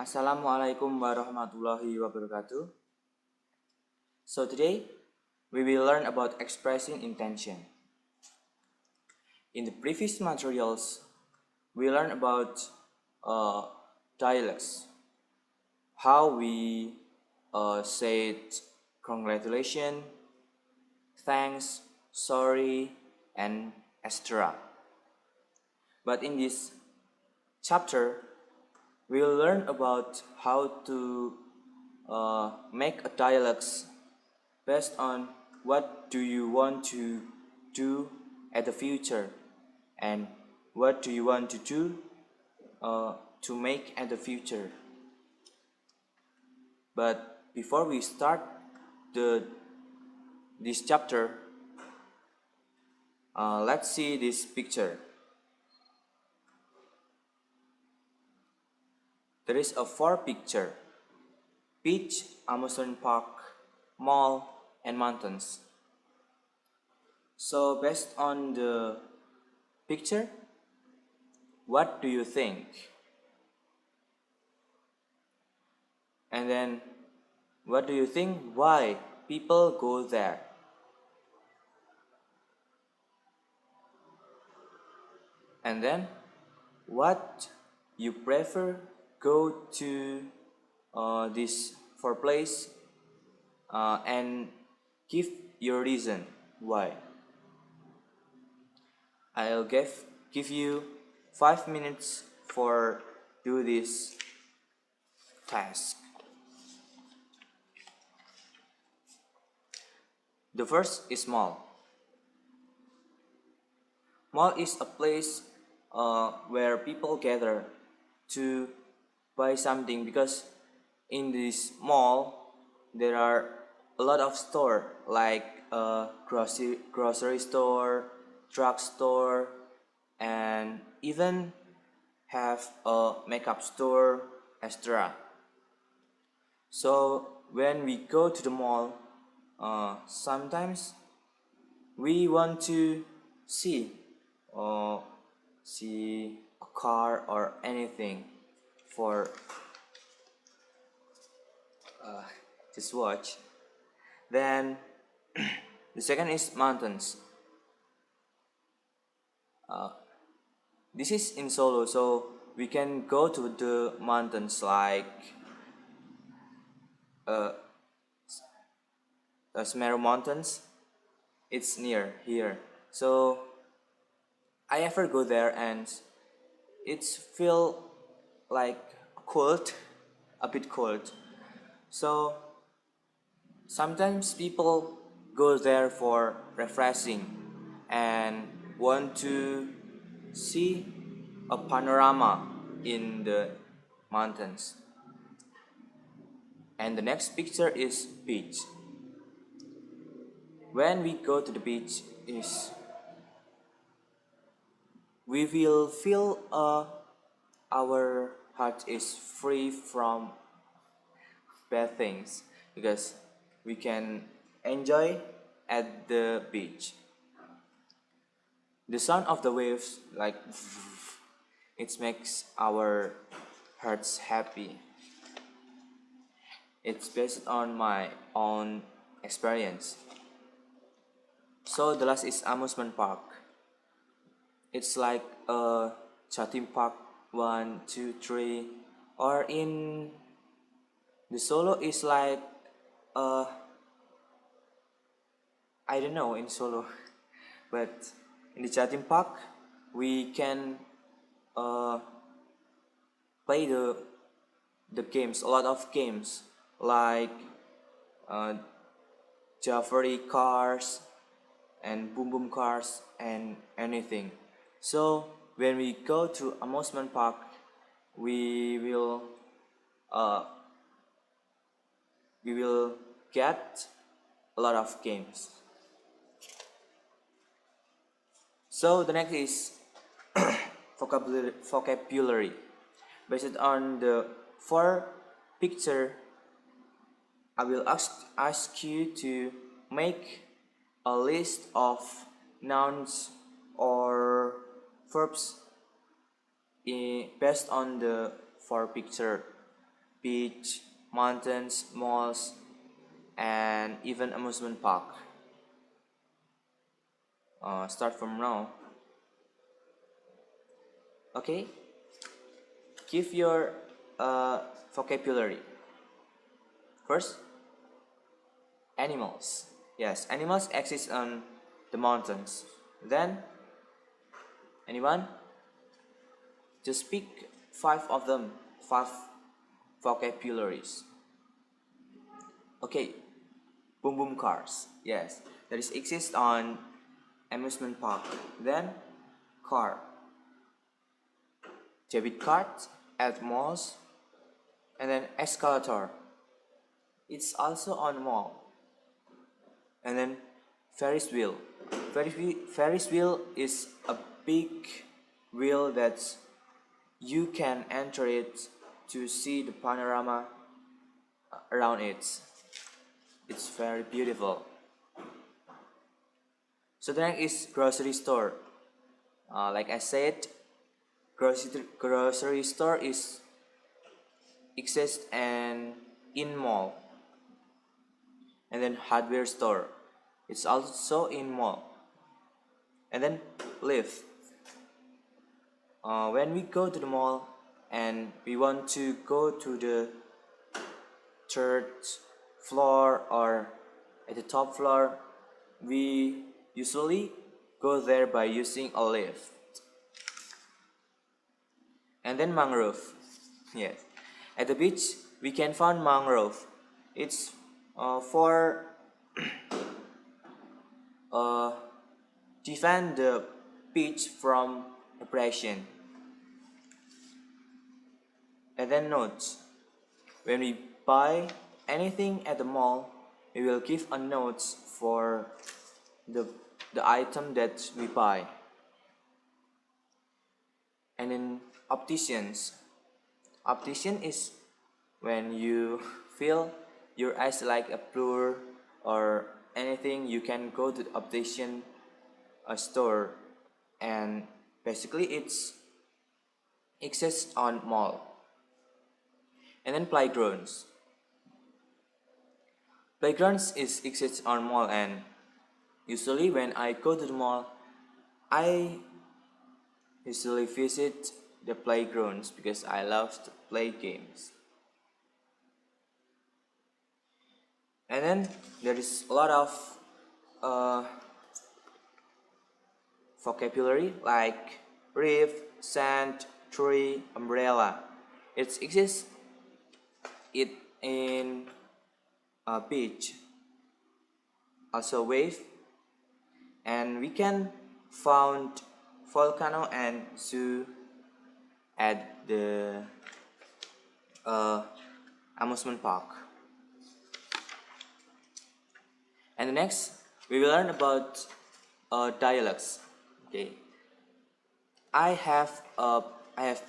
Assalamualaikum warahmatullahi wabarakatuh. So today we will learn about expressing intention. In the previous materials, we learned about dialects, how we said congratulations, thanks, sorry, and etc. But in this chapter, we'll learn about how to make a dialects based on what do you want to do at the future and what do you want to do to make at the future. But before we start this chapter, let's see this picture. There is a four picture: beach, amusement park, mall, and mountains. So based on the picture, what do you think? And then what do you think why people go there? And then what you prefer go to this for place and give your reason why. I'll give you 5 minutes for do this task. The first is mall. Mall is a place where people gather to buy something because in this mall there are a lot of store like a grocery store, drugstore, and even have a makeup store, etc. So when we go to the mall, sometimes we want to see see a car or anything for just watch. Then the second is mountains. This is in Solo, so we can go to the mountains like Semeru Mountains. It's near here, so I ever go there and it's feel like cold, a bit cold. So sometimes people go there for refreshing and want to see a panorama in the mountains. And the next picture is beach. When we go to the beach is we will feel our heart is free from bad things because we can enjoy at the beach. The sound of the waves like it makes our hearts happy. It's based on my own experience. So the last is amusement park. It's like a Jatim Park 1, 2, 3, or in the Solo is like I don't know in Solo, but in the Jatim Park we can play the games, a lot of games like Jafari cars and boom boom cars and anything. So when we go to amusement park, we will get a lot of games. So the next is vocabulary. Based on the four picture, I will ask you to make a list of nouns or verbs based on the four picture. beach, mountains, malls, and even amusement park. Start from now. Okay, give your vocabulary. First, animals. Yes, animals exist on the mountains. Then, anyone? Just pick five of them, five vocabularies. Okay, boom boom cars. Yes, that is exist on amusement park. Then, car, debit card at malls, and then escalator. It's also on mall. And then Ferris wheel. Ferris wheel is a big wheel that you can enter it to see the panorama around it. It's very beautiful. So the next is grocery store. Like I said, grocery store is exists and in mall. And then hardware store, it's also in mall. And then lift. When we go to the mall and we want to go to the third floor or at the top floor, we usually go there by using a lift. And then mangrove. Yes, at the beach we can find mangrove. It's for defend the beach from abrasion. And then notes. When we buy anything at the mall, we will give a note for the item that we buy. And then opticians. Optician is when you feel your eyes like a blur or anything, you can go to the optician store, and basically it's exists on mall. And then playgrounds. Playgrounds is exists on mall, and usually when I go to the mall, I usually visit the playgrounds because I love to play games. And then there is a lot of uh, vocabulary like reef, sand, tree, umbrella. It exists it in a beach, also wave, and we can found volcano and zoo at the amusement park. And the next we will learn about dialects. Okay, I have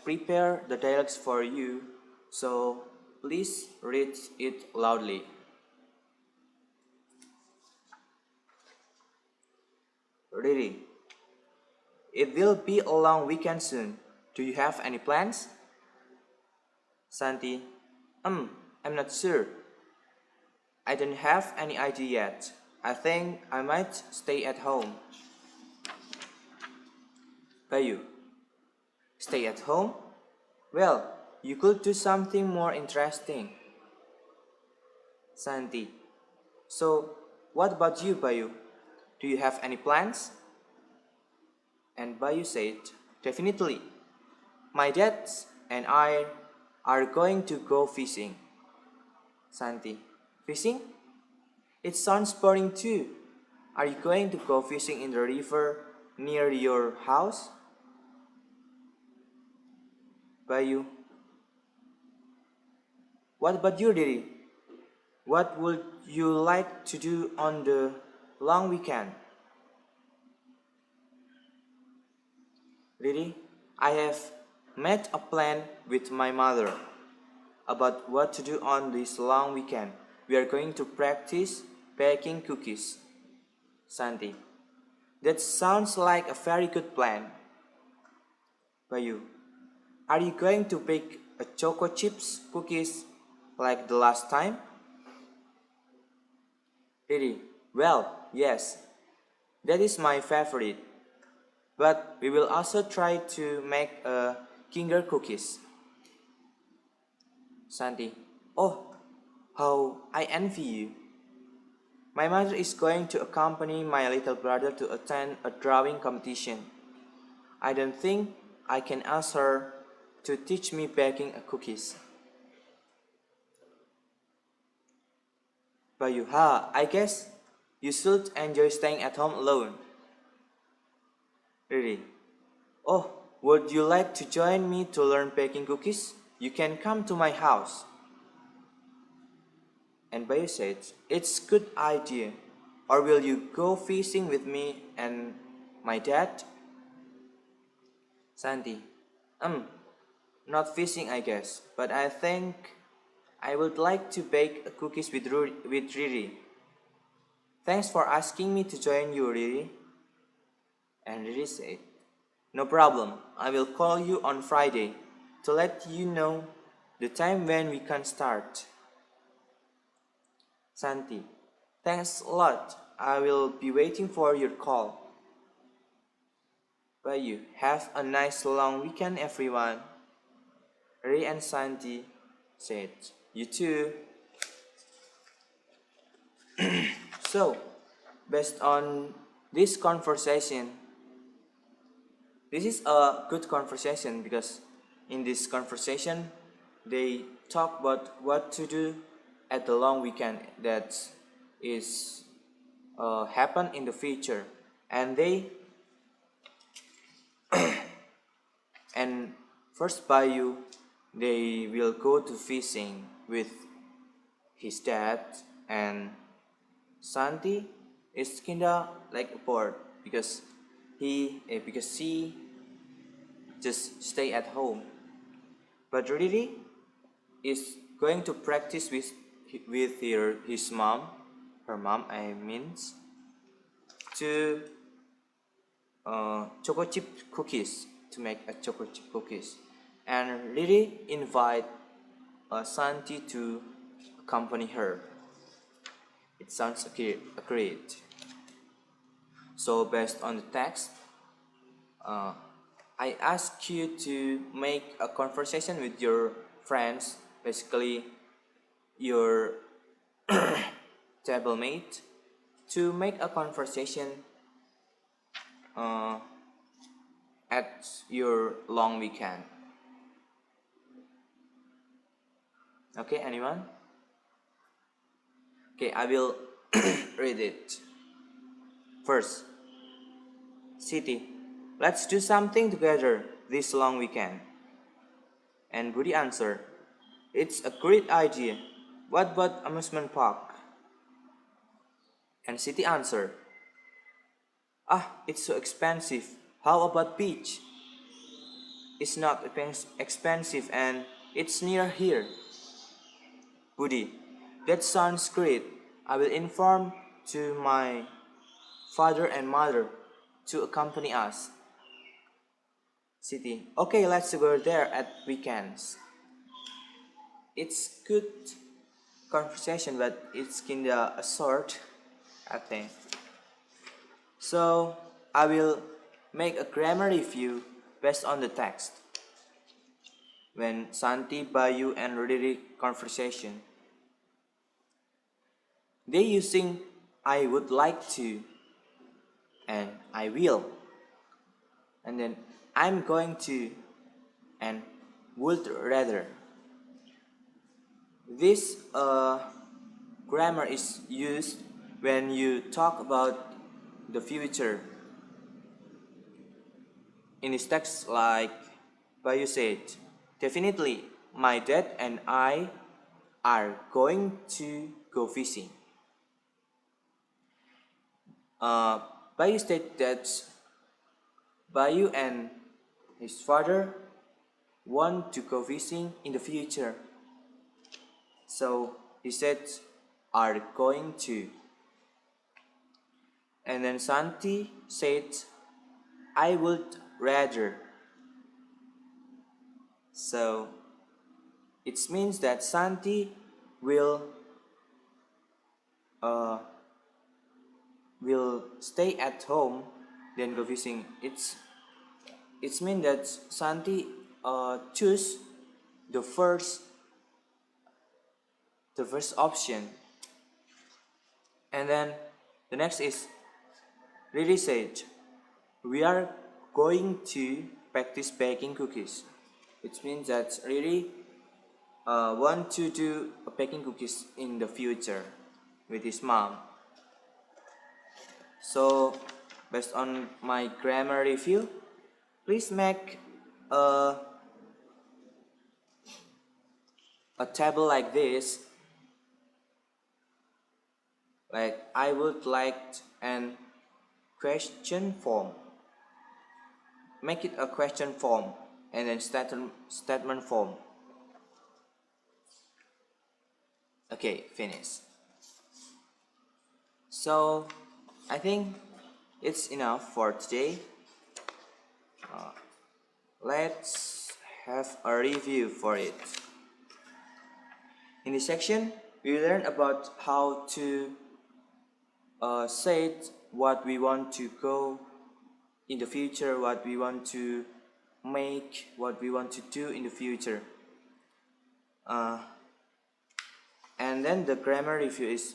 prepared the dialects for you, so please read it loudly. Ready? It will be a long weekend soon. Do you have any plans? Santi, I'm not sure. I don't have any idea yet. I think I might stay at home. Bayu, stay at home? Well, you could do something more interesting. Santi, so what about you, Bayu? Do you have any plans? And Bayu said, definitely. My dad and I are going to go fishing. Santi, fishing? It sounds boring too. Are you going to go fishing in the river near your house? Bayu, what about you, Didi? What would you like to do on the long weekend? Didi, I have made a plan with my mother about what to do on this long weekend. We are going to practice baking cookies. Santi, that sounds like a very good plan. Bayu, are you going to bake a choco chips cookies Like the last time? Really? Well, yes, that is my favorite. But we will also try to make Kinder cookies. Santi. Oh, how I envy you. My mother is going to accompany my little brother to attend a drawing competition. I don't think I can ask her to teach me baking cookies. But I guess you should enjoy staying at home alone. Really? Oh, would you like to join me to learn baking cookies? You can come to my house. And Bayu said, it's good idea. Or will you go fishing with me and my dad? Santi, not fishing I guess, but I think I would like to bake cookies with Riri. Thanks for asking me to join you, Riri. And Riri said, no problem, I will call you on Friday to let you know the time when we can start. Santi, thanks a lot. I will be waiting for your call. Bayu, have a nice long weekend, everyone. Ray and Santi said, you too. So, based on this conversation, this is a good conversation because in this conversation, they talk about what to do at the long weekend that is happen in the future, and and first Bayu they will go to fishing with his dad, and Santi is kinda like bored because because she just stay at home, but Riri is going to practice with his mom, her mom I means, to chocolate chip cookies to make a chocolate chip cookies, and Riri invite Santi to accompany her. It sounds great. So based on the text, I ask you to make a conversation with your friends, basically your table mate, to make a conversation uh, at your long weekend. Okay, anyone? Okay, I will read it. First, City, let's do something together this long weekend. And Budi answered, it's a great idea. What about amusement park? And City answered, it's so expensive. How about beach? It's not expensive and it's near here. Budi, that sounds great. I will inform to my father and mother to accompany us. City, okay, let's go there at weekends. It's good conversation, but it's kinda a short, I think. So I will make a grammar review based on the text. When Santi, Bayu, and Riri conversation, they using I would like to and I will, and then I'm going to and would rather. This grammar is used when you talk about the future. In this text, like Bayu said, definitely my dad and I are going to go fishing. Bayu said that Bayu and his father want to go fishing in the future. So he said are going to. And then Santi said I would rather. So it means that Santi will uh, will stay at home then go fishing. It's mean that Santi choose the first the first option. And then the next is Riri said, we are going to practice baking cookies. Which means that Riri want to do baking cookies in the future with his mom. So based on my grammar review, please make a, a table like this. Like I would like an question form. Make it a question form and then statement form. Okay, finish. So I think it's enough for today. Let's have a review for it. In this section, we learn about how to say what we want to go in the future, what we want to make, what we want to do in the future. And then the grammar review is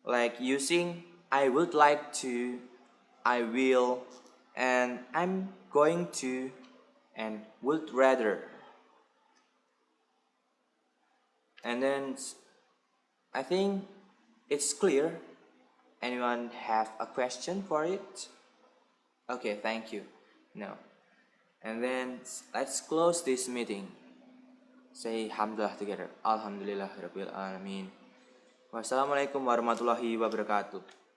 like using I would like to, I will, and I'm going to, and would rather. And then I think it's clear. Anyone have a question for it? Okay, thank you. No. And then let's close this meeting. Say Hamdulillah together. Alhamdulillahirabbil alamin. Wassalamualaikum warahmatullahi wabarakatuh.